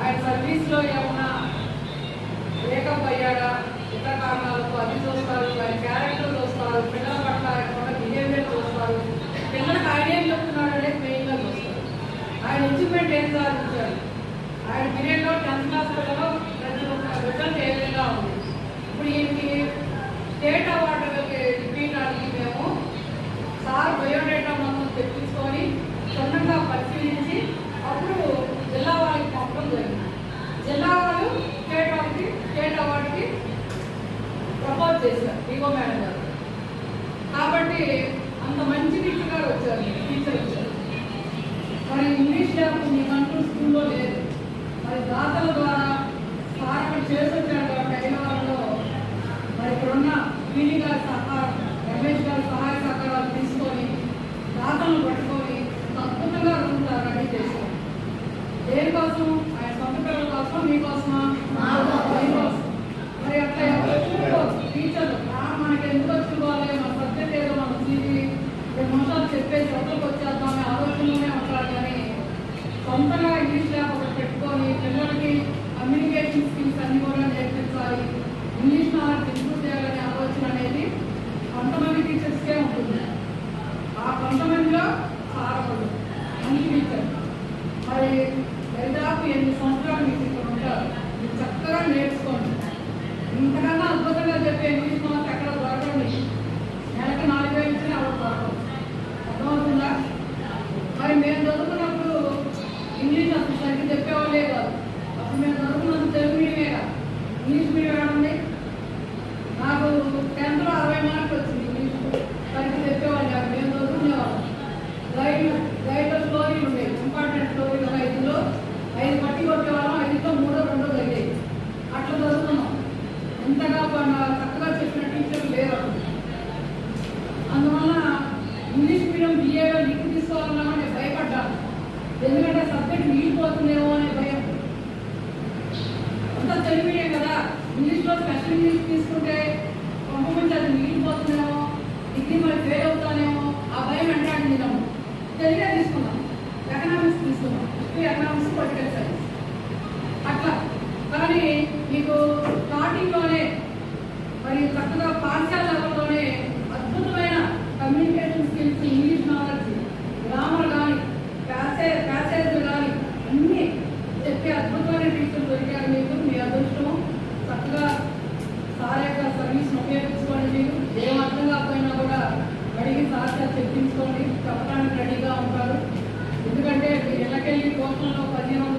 ఆయన సర్వీస్లో ఏమన్నా బ్రేకప్ అయ్యాడా, ఇతర కారణాలతో అది చూస్తారు, ఆయన క్యారెక్టర్ చూస్తారు, పిల్లల పట్ల ఆయన బిహేవియర్ చూస్తారు, పిల్లలకు ఆయన ఏం చెప్తున్నాడు అనేది మెయిన్గా చూస్తారు. ఆయన అచీవ్మెంట్ ఏం సాధించారు, ఆయన పీరియడ్లో 10th క్లాస్ పిల్లలు రిజల్ట్ ఏ విధంగా ఉంది. ఇప్పుడు ఈయనకి స్టేట్ అవార్డులకి ఇప్పించడానికి మేము సార్ బయోడేటా మొత్తం తెప్పించుకొని క్షుణ్ణంగా పరిశీలించి అప్పుడు జిల్లా వాళ్ళకి పంపడం జరిగింది. జిల్లా వాళ్ళు స్టేట్ అవార్డుకి ప్రపోజ్ చేశారు డిఓ మేడం గారు. కాబట్టి అంత మంచి టీచర్ గారు వచ్చారు, టీచర్ వచ్చారు. మరి ఇంగ్లీష్ ల్యాబ్ మీ కంట్రోల్ స్కూల్లో లేదు, మరి దాతల ద్వారా సార్ అక్కడ చేసొచ్చారు కాబట్టి హైదరాబాద్లో మరి ఇక్కడున్న పీడి గారి సహకారం, రమేష్ గారి సహాయ సహకారాలు తీసుకొని దాతలను పట్టుకొని అద్భుతంగా రూమ్ రెడీ చేశారు. దేనికోసం? ఆయన సొంత పిల్లల కోసం, మీకోసమా? మీకోసం. మరి అట్లా టీచర్లు మనకి ఎందుకు వచ్చుకోవాలి, మన సబ్జెక్ట్ ఏదో మనం తీసి 2 నిమిషాలు చెప్పేసి ఒకరికి వచ్చేద్దామనే ఆలోచనలోనే ఉంటారు. కానీ సొంతంగా ఇంగ్లీష్ ల్యాబ్ ఒకటి పెట్టుకొని పిల్లలకి కమ్యూనికేషన్ స్కిల్స్ అన్ని కూడా నేర్పించాలి, ఇంగ్లీష్ నాలెడ్జ్ ఇంప్రూవ్ చేయాలనే ఆలోచన అనేది కొంతమంది టీచర్స్కే ఉంటుంది. ఆ కొంతమందిలో సారపడు మంచి టీచర్. మరి దాదాపు 8 సంవత్సరాలు మీకు ఇక్కడ ఉంటారు, మీరు చక్కగా నేర్చుకోండి. ఇంతకన్నా అద్భుతంగా చెప్పే ఇంగ్లీష్ మాత్రం ఎక్కడ దొరకండి. నెలకు 4,000 ఇచ్చినా అవ్వదు దొరకదు. అర్థమవుతుందా? మరి మేము చదువుకున్నప్పుడు ఇంగ్లీష్ అసలు సరిగ్గా చెప్పేవాళ్ళే కాదు. అప్పుడు మేము చదువుకున్నది తెలుగు మీడియమే, ఇంగ్లీష్ మీడియం ఏమండి. నాకు 10th లో 60 మార్కులు వచ్చింది. ఇంగ్లీష్ సరిగ్గా చెప్పేవాళ్ళు కాదు, మేము చదువుకునేవాళ్ళం. గైడ్లో స్టోరీలు ఉండేవి, ఇంపార్టెంట్ స్టోరీలు 5లో 5 పట్టి కొట్టేవాళ్ళం, 5లో 3, 2 జరిగేది. అట్లా చదువుకున్నాం. ఇంతగా చక్కగా చెప్పిన టీచర్లు లేరు. అందువల్ల ఇంగ్లీష్ మీడియం బిఏలో లింక్ తీసుకోవాలన్నా నేను భయపడ్డాను. ఎందుకంటే సబ్జెక్ట్ మిగిలిపోతుందేమో అనే భయం. అంతా తెలుగు మీడియం కదా, ఇంగ్లీష్లో స్పెషల్ ఇంగ్లీష్ తీసుకుంటే కొంతమంది అది మిగిలిపోతుందేమో, డిగ్రీ మరి ఫెయిల్ అవుతానేమో ఆ భయం వెంటాడింది. నేను తెలుగే తీసుకున్నాం, ఎకనామిక్స్ తీసుకున్నాం, హిస్టరీ, ఎకనామిక్స్, పొలిటికల్ సైన్స్ అట్లా. కానీ మీకు స్టార్టింగ్లోనే మరి చక్కగా పాఠశాల లెవెల్లోనే అద్భుతమైన communication skills, English knowledge, grammar కానీ ప్యాసేజ్లు కానీ అన్నీ చెప్పే అద్భుతమైన టీచర్లు దొరికారు మీకు. మీ అదృష్టం. చక్కగా సార్ యొక్క సర్వీస్ని ఉపయోగించుకోండి. మీరు ఏం అర్థం కాకపోయినా కూడా అడిగి సార్ చెప్పించుకోండి, చెప్పడానికి రెడీగా ఉంటారు. ఎందుకంటే మీరు ఇళ్ళకెళ్ళి కోట్లలో 15